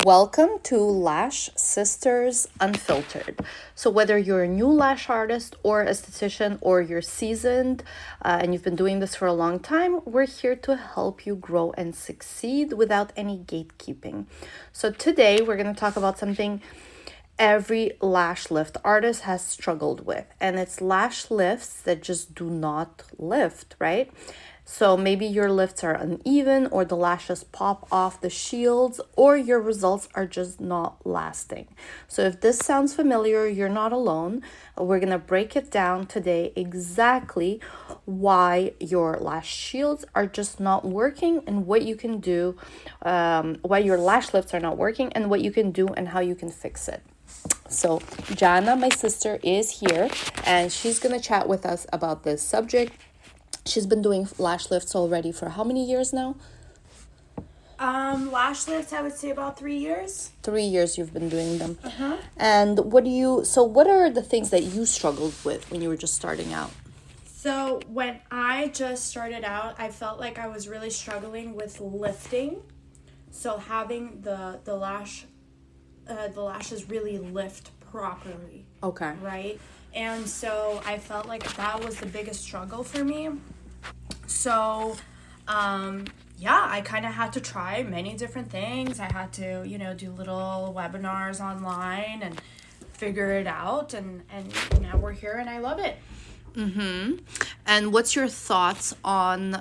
Welcome to Lash Sisters Unfiltered. So whether you're a new lash artist or esthetician or you're seasoned and you've been doing this for a long time, we're here to help you grow and succeed without any gatekeeping. So today we're going to talk about something every lash lift artist has struggled with, and it's lash lifts that just do not lift, right? So maybe your lifts are uneven, or the lashes pop off the shields, or your results are just not lasting. So if this sounds familiar, you're not alone. We're going to break it down today exactly why your lash shields are just not working and what you can do, why your lash lifts are not working and what you can do and how you can fix it. So Jana, my sister, is here and she's going to chat with us about this subject. She's been doing lash lifts already for how many years now? Lash lifts, I would say about 3 years. 3 years you've been doing them. Uh-huh. And what are the things that you struggled with when you were just starting out? So when I just started out, I felt like I was really struggling with lifting. So having the lashes really lift properly. Okay. Right? And so I felt like that was the biggest struggle for me. So, I kind of had to try many different things. I had to, do little webinars online and figure it out. And now we're here and I love it. Mm-hmm. And what's your thoughts on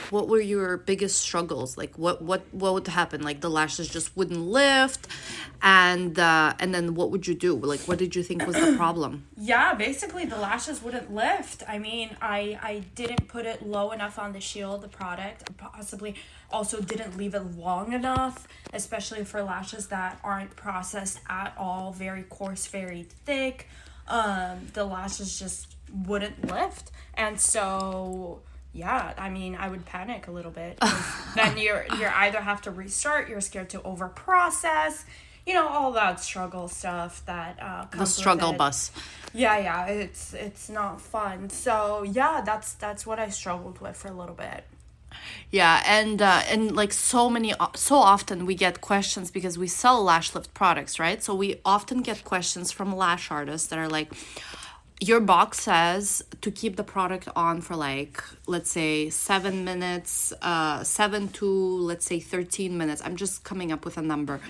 what were your biggest struggles? Like what would happen? Like the lashes just wouldn't lift, and then what would you do? Like what did you think was the problem? Yeah, basically the lashes wouldn't lift. I mean, I didn't put it low enough on the shield, the product. Possibly also didn't leave it long enough, especially for lashes that aren't processed at all, very coarse, very thick. The lashes just wouldn't lift, and so I would panic a little bit. Then you're either have to restart, you're scared to over process, all that struggle stuff that comes The struggle with it. bus. Yeah, it's not fun. So that's what I struggled with for a little bit. Yeah, and like so often we get questions because we sell lash lift products, right? So we often get questions from lash artists that are like, your box says to keep the product on for like, let's say 7 minutes, 7 to let's say 13 minutes. I'm just coming up with a number.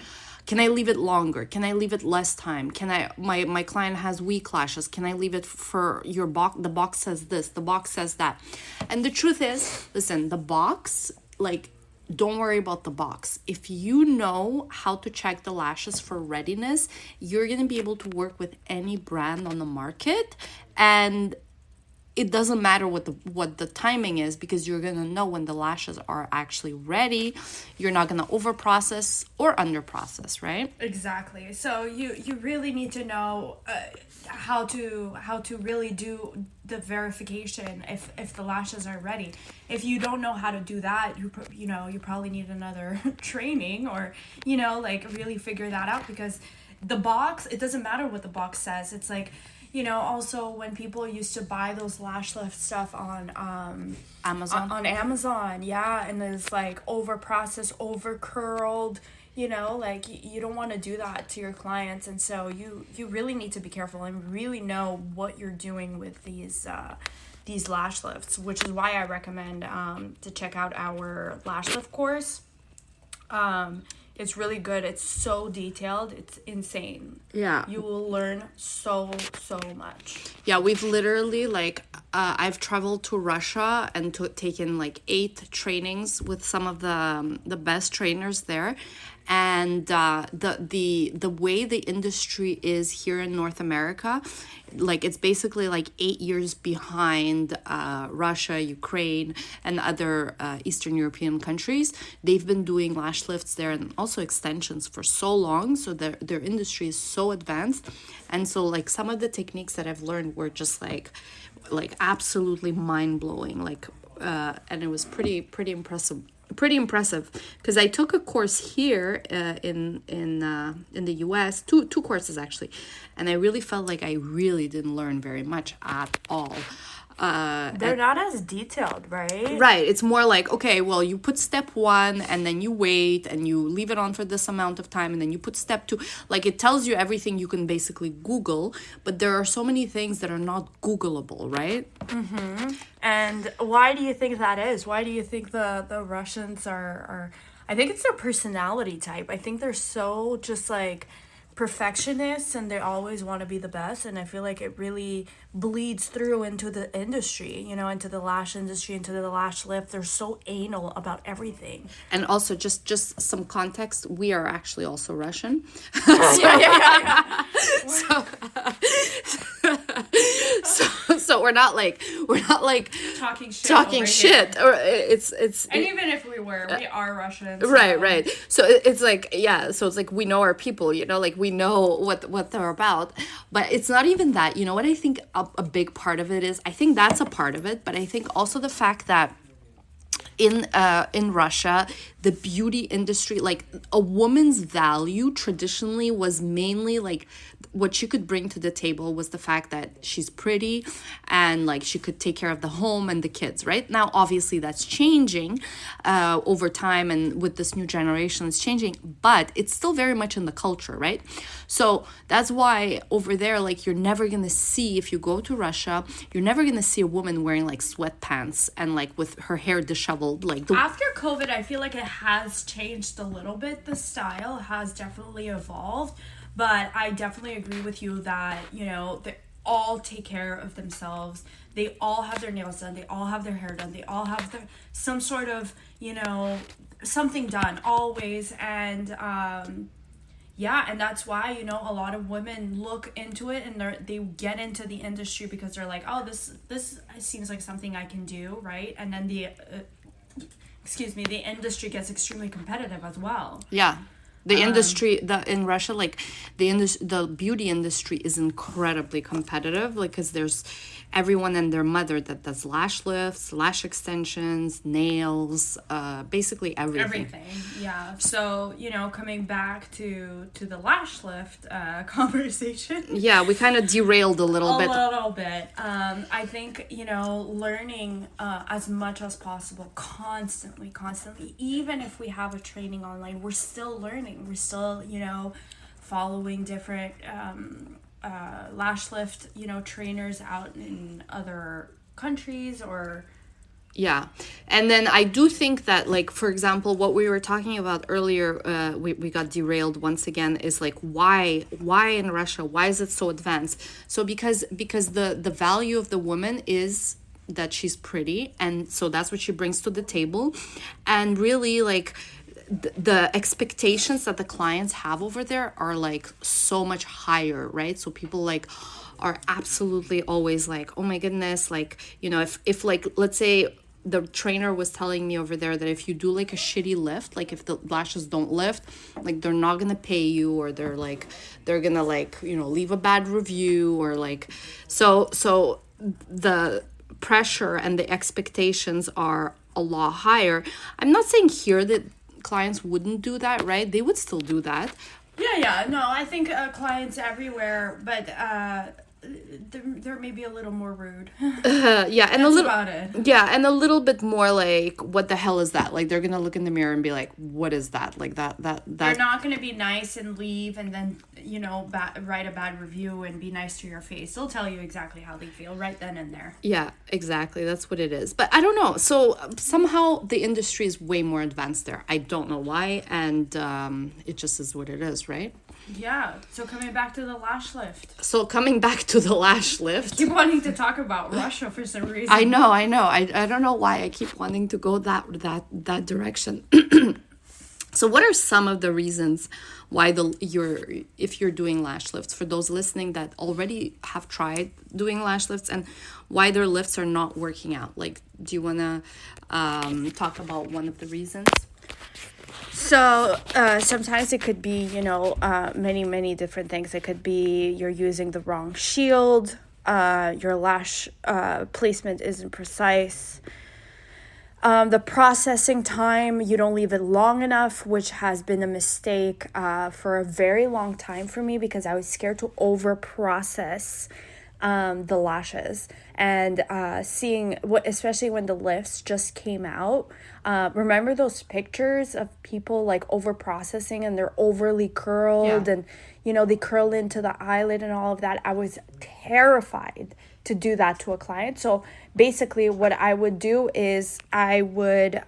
Can I leave it longer? Can I leave it less time? My client has weak lashes. Can I leave it for your box? The box says this, the box says that. And the truth is, listen, the box, don't worry about the box. If you know how to check the lashes for readiness, you're going to be able to work with any brand on the market, and it doesn't matter what the timing is, because you're going to know when the lashes are actually ready. You're not going to over process or under process, right? Exactly. So you really need to know how to really do the verification if the lashes are ready. If you don't know how to do that, you probably need another training, or really figure that out, because the box, it doesn't matter what the box says. It's like, also when people used to buy those lash lift stuff on Amazon. On Amazon, yeah, and it's like over processed, over curled, you don't want to do that to your clients, and so you really need to be careful and really know what you're doing with these lash lifts, which is why I recommend to check out our lash lift course. It's really good. It's so detailed. It's insane. Yeah. You will learn so much. Yeah, we've literally I've traveled to Russia and taken 8 trainings with some of the best trainers there. And the way the industry is here in North America, it's basically 8 years behind Russia, Ukraine, and other Eastern European countries. They've been doing lash lifts there and also extensions for so long, so their industry is so advanced. And so some of the techniques that I've learned were just absolutely mind-blowing, and it was pretty impressive, because I took a course here in the US, two courses actually, and I really felt like I really didn't learn very much at all. They're not as detailed, right? Right. It's more like, okay, well, you put step 1 and then you wait and you leave it on for this amount of time and then you put step 2. Like, it tells you everything you can basically Google, but there are so many things that are not Googleable, right? Mm-hmm. And why do you think that is? Why do you think the Russians are I think it's their personality type. I think they're so just like perfectionists and they always want to be the best, and I feel like it really bleeds through into the industry, into the lash industry, into the lash lift. They're so anal about everything. And also, just some context, we are actually also Russian. Yeah. So we're not like Talking shit. Or it's and even if we were, we are Russians. Right. So it's like, yeah, so it's like we know our people, like we know what they're about. But it's not even that. You know what I think a big part of it is? I think that's a part of it, but I think also the fact that in Russia, the beauty industry, like a woman's value traditionally was mainly like what she could bring to the table was the fact that she's pretty and like she could take care of the home and the kids, right? Now, obviously that's changing over time, and with this new generation it's changing, but it's still very much in the culture, right? So that's why over there, like, you're never gonna see, if you go to Russia, you're never gonna see a woman wearing like sweatpants and like with her hair disheveled. Like after COVID, I feel like it has changed a little bit. The style has definitely evolved, but I definitely agree with you that, they all take care of themselves. They all have their nails done. They all have their hair done. They all have some sort of, something done always. And, and that's why, a lot of women look into it and they get into the industry because they're like, oh, this seems like something I can do, right? And then the industry gets extremely competitive as well. Yeah. The industry in Russia, like the beauty industry is incredibly competitive, like, because there's everyone and their mother that does lash lifts, lash extensions, nails, basically everything. Yeah. So, coming back to the lash lift conversation. Yeah, we kind of derailed a little bit. I think, learning as much as possible, constantly, even if we have a training online, we're still learning. We're still, following different lash lift, trainers out in other countries or... Yeah. And then I do think that, like, for example, what we were talking about earlier, we got derailed once again, is like, why in Russia? Why is it so advanced? So because the value of the woman is that she's pretty, and so that's what she brings to the table. And really, like, the expectations that the clients have over there are like so much higher, right? So people like are absolutely always like, oh my goodness, like, if like, let's say the trainer was telling me over there that if you do like a shitty lift, like if the lashes don't lift, like they're not gonna pay you, or they're gonna like, leave a bad review, or like, so the pressure and the expectations are a lot higher. I'm not saying here that clients wouldn't do that, right? They would still do that. Yeah. No, I think clients everywhere, but they're maybe a little more rude. And that's a little about it. Yeah, and a little bit more like, what the hell is that? Like, they're gonna look in the mirror and be like, what is that? Like that. They're not gonna be nice and leave and then write a bad review and be nice to your face. They'll tell you exactly how they feel right then and there. Yeah, exactly. That's what it is. But I don't know. So somehow the industry is way more advanced there. I don't know why, and it just is what it is, right? Yeah. So coming back to the lash lift. I keep wanting to talk about Russia for some reason. I know. I don't know why I keep wanting to go that direction. So what are some of the reasons why if you're doing lash lifts, for those listening that already have tried doing lash lifts, and why their lifts are not working out? Like, do you want to talk about one of the reasons? So sometimes it could be, many different things. It could be you're using the wrong shield, your lash placement isn't precise. The processing time, you don't leave it long enough, which has been a mistake for a very long time for me, because I was scared to over process the lashes, and seeing what, especially when the lifts just came out. Remember those pictures of people like over processing and they're overly curled, and they curl into the eyelid and all of that. I was terrified to do that to a client. So basically what I would do is I would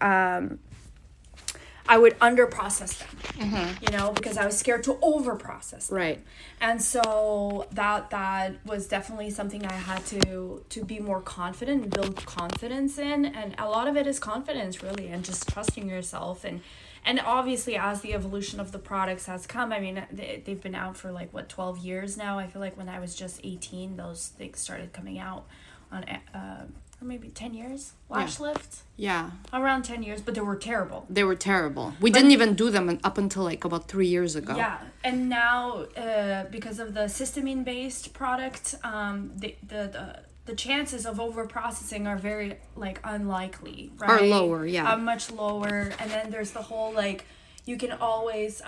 under process them, because I was scared to over process them. Right. And so that was definitely something I had to be more confident and build confidence in. And a lot of it is confidence, really, and just trusting yourself. And obviously, as the evolution of the products has come, I mean, they've been out for 12 years now. I feel like when I was just 18, those things started coming out on, or maybe 10 years, lash lift. Yeah. Around 10 years, but they were terrible. We didn't even do them up until about 3 years ago. Yeah, and now, because of the cysteamine-based product, the chances of over-processing are very, unlikely, right? Are lower, yeah. Much lower. And then there's the whole, you can always,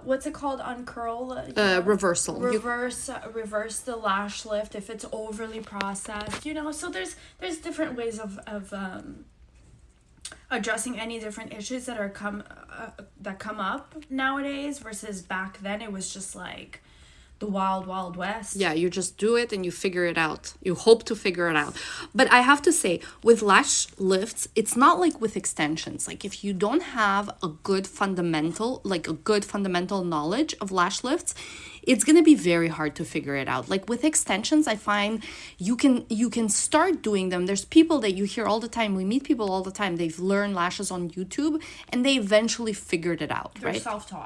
what's it called? Uncurl? Reversal. Reverse the lash lift if it's overly processed, So there's different ways of addressing any different issues that come up nowadays versus back then. It was just the wild west. Yeah, you just do it and you figure it out. You hope to figure it out. But I have to say, with lash lifts, it's not like with extensions. If you don't have a good fundamental knowledge of lash lifts, it's going to be very hard to figure it out. With extensions, I find you can start doing them. There's people that you hear all the time. We meet people all the time. They've learned lashes on YouTube and they eventually figured it out, They're right?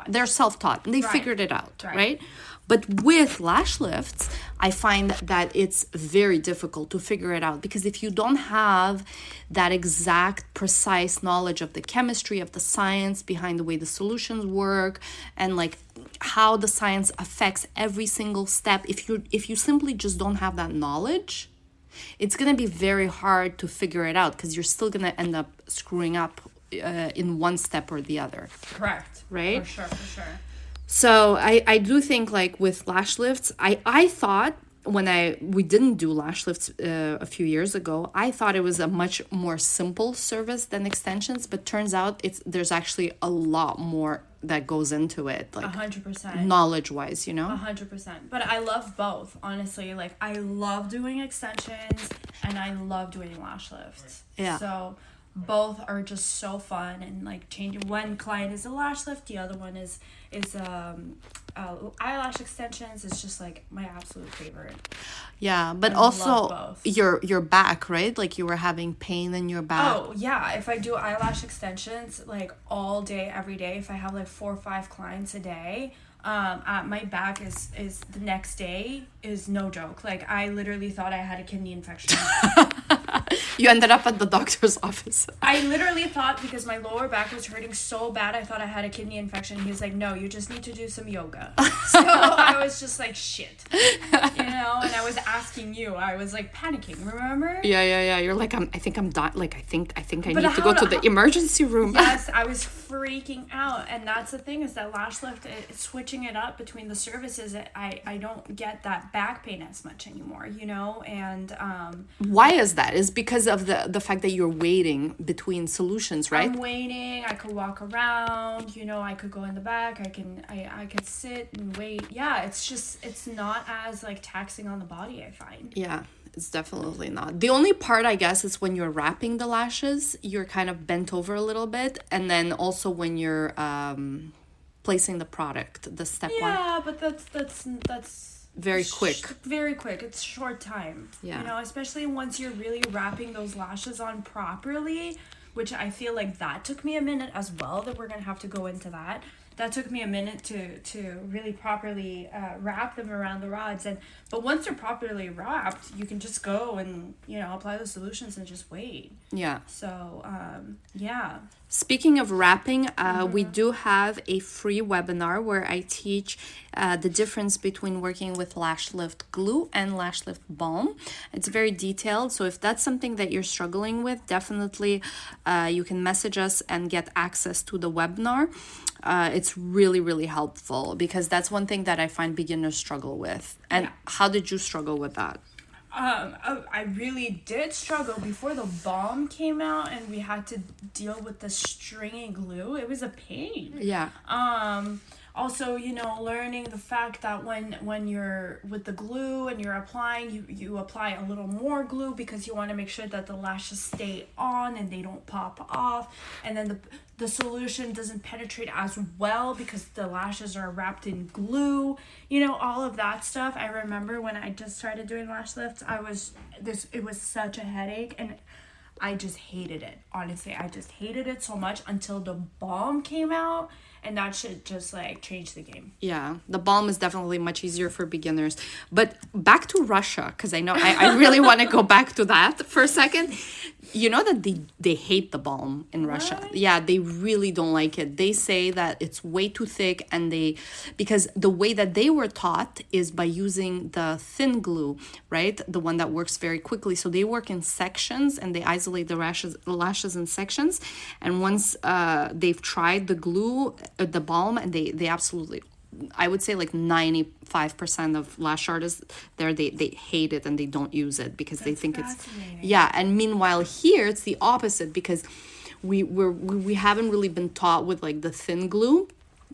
They're self-taught and they figured it out, right? But with lash lifts, I find that it's very difficult to figure it out, because if you don't have that exact, precise knowledge of the chemistry, of the science behind the way the solutions work, and how the science affects every single step, if you simply just don't have that knowledge, it's going to be very hard to figure it out, because you're still going to end up screwing up in one step or the other. Correct. Right? For sure. So I do think with lash lifts, I thought when we didn't do lash lifts a few years ago, I thought it was a much more simple service than extensions, but turns out there's actually a lot more that goes into it, 100% knowledge wise, 100%. But I love both, honestly. I love doing extensions and I love doing lash lifts. Yeah. So both are just so fun, and changing. One client is a lash lift, the other one is eyelash extensions. It's just my absolute favorite. Yeah, but also your back, right? You were having pain in your back. Oh yeah, if I do eyelash extensions all day, every day, if I have 4 or 5 clients a day, my back is the next day is no joke. I literally thought I had a kidney infection. You ended up at the doctor's office. I literally thought, because my lower back was hurting so bad, I thought I had a kidney infection. He was like, no, you just need to do some yoga. So I was just shit, and I was asking you, I was panicking, remember? Yeah. You're I think I'm dying. I think I need to go to the emergency room. Yes, I was freaking out. And that's the thing, is that lash lift, switching it up between the services, I don't get that back pain as much anymore, and why is that? Is because of the fact that you're waiting between solutions, right? I'm waiting. I could walk around, I could go in the back. I could sit and wait. Yeah, it's not as taxing on the body, I find. Yeah, it's definitely not. The only part, I guess, is when you're wrapping the lashes, you're kind of bent over a little bit, and then also when you're placing the product, the step one. Yeah, but that's very quick. Very quick. It's short time. Yeah. Especially once you're really wrapping those lashes on properly, which I feel that took me a minute as well, that we're going to have to go into that. That took me a minute to really properly wrap them around the rods. But once they're properly wrapped, you can just go and, apply the solutions and just wait. Yeah. So, yeah. Speaking of wrapping, we do have a free webinar where I teach the difference between working with Lash Lift Glue and Lash Lift Balm. It's very detailed, so if that's something that you're struggling with, definitely you can message us and get access to the webinar. it's really, really helpful, because that's one thing that I find beginners struggle with. And how did you struggle with that? I really did struggle before the balm came out and we had to deal with the stringy glue. It was a pain. Yeah. Also, learning the fact that when you're with the glue and you're applying, you apply a little more glue because you want to make sure that the lashes stay on and they don't pop off. And then the solution doesn't penetrate as well because the lashes are wrapped in glue. All of that stuff. I remember when I just started doing lash lifts, it was such a headache, and I just hated it. Honestly, I just hated it so much until the balm came out, and that shit just changed the game. Yeah, the balm is definitely much easier for beginners. But back to Russia, because I know I really want to go back to that for a second. You know that they hate the balm in Russia. Yeah, they really don't like it. They say that it's way too thick, and because the way that they were taught is by using the thin glue, right? The one that works very quickly. So they work in sections, and they isolate the lashes in sections. And once they've tried the glue, the balm, and they absolutely, I would say 95% of lash artists there, they hate it and they don't use it because they think it's and meanwhile here it's the opposite, because we haven't really been taught with the thin glue.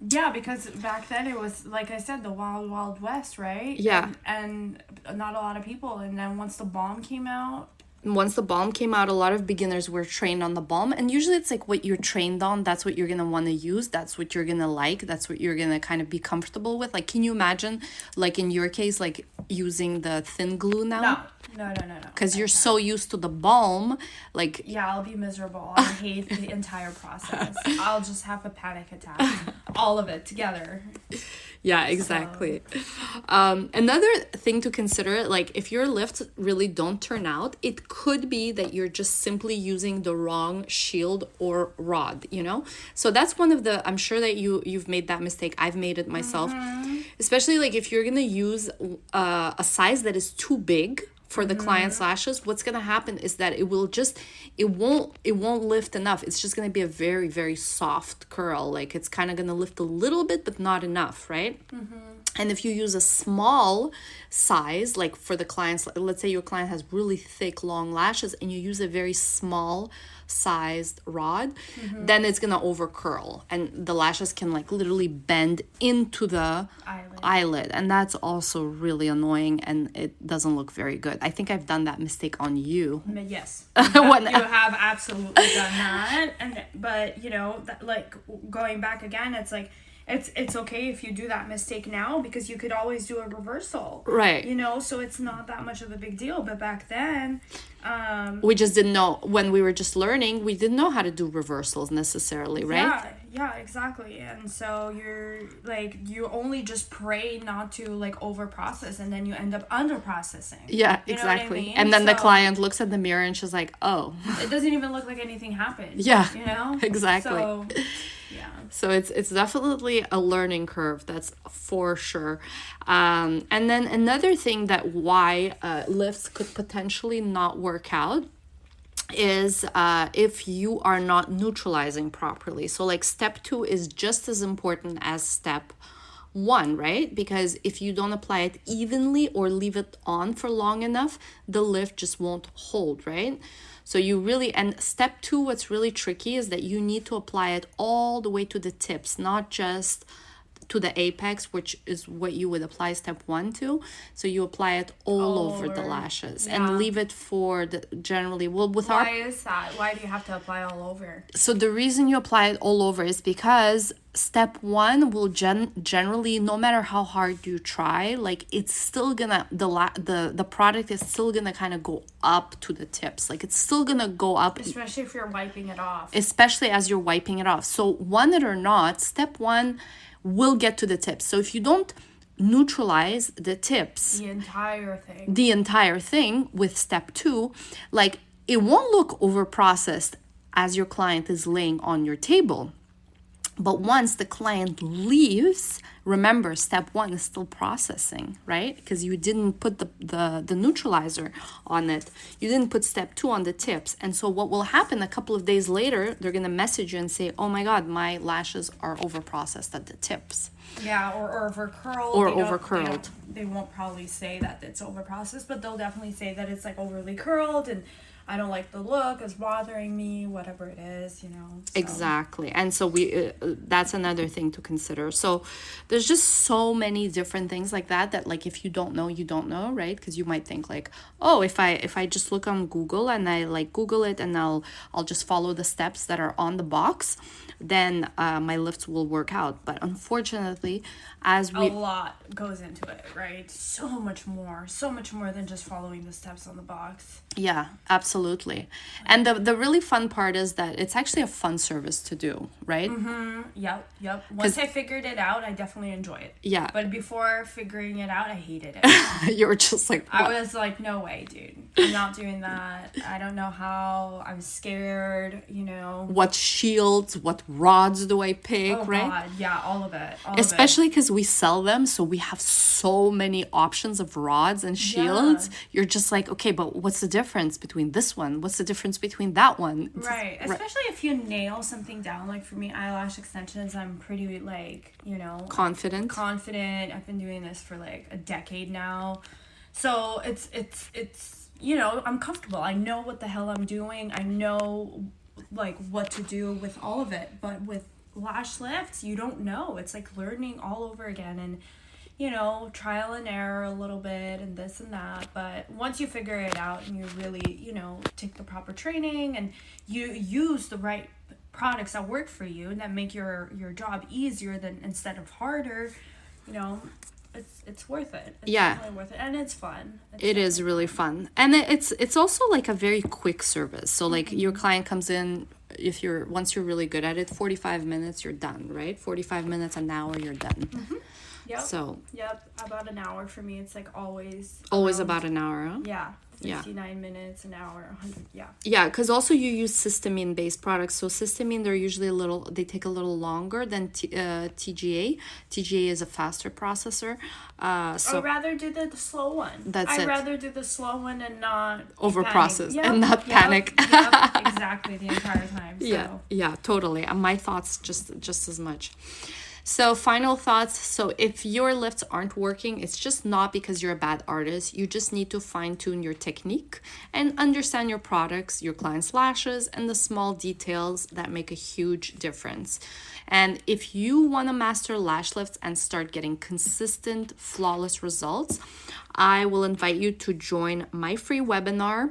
Yeah, because back then it was, like I said, the wild west, right? Yeah. And not a lot of people. And then once the balm came out, a lot of beginners were trained on the balm, and usually it's what you're trained on, that's what you're gonna want to use, that's what you're gonna like, that's what you're gonna kind of be comfortable with. Can you imagine in your case using the thin glue now? No. Because you're so used to the balm, I'll be miserable. I hate the entire process. I'll just have a panic attack. All of it together. Yeah, exactly. Another thing to consider, if your lifts really don't turn out, it could be that you're just simply using the wrong shield or rod, So that's one of the, I'm sure that you've made that mistake. I've made it myself. Especially if you're going to use a size that is too big for the client's lashes, what's going to happen is that it won't lift enough. It's just going to be a very, very soft curl. It's kind of going to lift a little bit, but not enough, right? And if you use a small size, for the clients, let's say your client has really thick, long lashes, and you use a very small sized rod, then it's gonna over curl, and the lashes can literally bend into the eyelid, and that's also really annoying, and it doesn't look very good. I think I've done that mistake on you. Yes, you have absolutely done that, but going back again, it's okay if you do that mistake now, because you could always do a reversal, right? So it's not that much of a big deal. But back then, we just didn't know. When we were just learning, we didn't know how to do reversals necessarily, right? Yeah, exactly. And so you only just pray not to over process, and then you end up under processing. Yeah, exactly. I mean? And then the client looks at the mirror and she's like, oh, it doesn't even look like anything happened. Yeah, exactly. So, yeah. So it's definitely a learning curve, that's for sure. And then another thing that why lifts could potentially not work out is if you are not neutralizing properly. So step 2 is just as important as step 1, right? Because if you don't apply it evenly or leave it on for long enough, the lift just won't hold, right? So and step 2, what's really tricky is that you need to apply it all the way to the tips, not just to the apex, which is what you would apply step 1 to. So you apply it all over the lashes and leave it for generally, why is that? Why do you have to apply all over? So the reason you apply it all over is because step 1 will generally, no matter how hard you try, it's still gonna, the product is still gonna kind of go up to the tips. It's still gonna go up. Especially if you're wiping it off. Especially as you're wiping it off. So want it or not, step 1 will get to the tips. So if you don't neutralize the tips, the entire thing with step 2, it won't look over processed as your client is laying on your table. But once the client leaves, remember, step one is still processing, right? Because you didn't put the neutralizer on it. You didn't put step two on the tips. And so what will happen a couple of days later, they're going to message you and say, oh my God, my lashes are over processed at the tips. Yeah, or over curled. Or over curled. They won't probably say that it's over processed, but they'll definitely say that it's like overly curled and I don't like the look, it's bothering me, whatever it is, you know. So. Exactly. And so that's another thing to consider. So there's just so many different things like that like if you don't know, you don't know, right? Because you might think like, oh, if I just look on Google and I like Google it and I'll just follow the steps that are on the box, then my lifts will work out. But unfortunately, a lot goes into it, right? So much more than just following the steps on the box. Yeah, absolutely. And the really fun part is that it's actually a fun service to do, right? Yep. Once I figured it out, I definitely enjoy it. Yeah. But before figuring it out, I hated it. You were just like, what? I was like, no way, dude. I'm not doing that. I don't know how. I was scared, you know. What shields, what rods do I pick, right? God, yeah, all of it. Especially because we sell them, so we have so many options of rods and shields. Yeah. You're just like, okay, but what's the difference between this one? What's the difference between that one? Right. Especially if you nail something down. Like for me, eyelash extensions, I'm pretty like, you know, confident. I've been doing this for like a decade now. So it's you know, I'm comfortable. I know what the hell I'm doing. I know like what to do with all of it. But with lash lifts, you don't know. It's like learning all over again, and you know, trial and error a little bit and this and that. But once you figure it out and you really, you know, take the proper training and you use the right products that work for you and that make your job easier than instead of harder, you know, it's worth it. It's definitely worth it, and it's fun. It is really fun, and it's also like a very quick service. So like your client comes in, once you're really good at it, 45 minutes you're done, right? 45 minutes, an hour, you're done. Yep. So. Yep. About an hour for me. It's like always. Always about an hour. Huh? Yeah. 59 minutes, an hour, 100. Yeah. Yeah, because also you use cysteamine-based products. So cysteamine, they're usually they take a little longer than TGA. TGA is a faster processor. So I'd rather do the slow one. I'd rather do the slow one and not over-process and not panic. Yep, exactly, the entire time. So. Yeah, totally. My thoughts just as much. So final thoughts. So if your lifts aren't working, it's just not because you're a bad artist. You just need to fine tune your technique and understand your products, your clients' lashes, and the small details that make a huge difference. And if you want to master lash lifts and start getting consistent, flawless results, I will invite you to join my free webinar.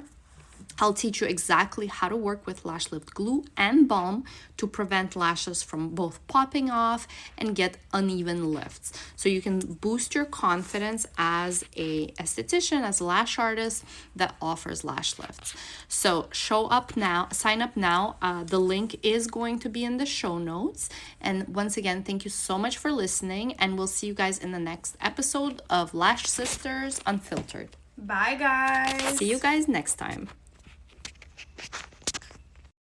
I'll teach you exactly how to work with lash lift glue and balm to prevent lashes from both popping off and get uneven lifts. So you can boost your confidence as a esthetician, as a lash artist that offers lash lifts. So show up now, sign up now. The link is going to be in the show notes. And once again, thank you so much for listening, and we'll see you guys in the next episode of Lash Sisters Unfiltered. Bye, guys. See you guys next time.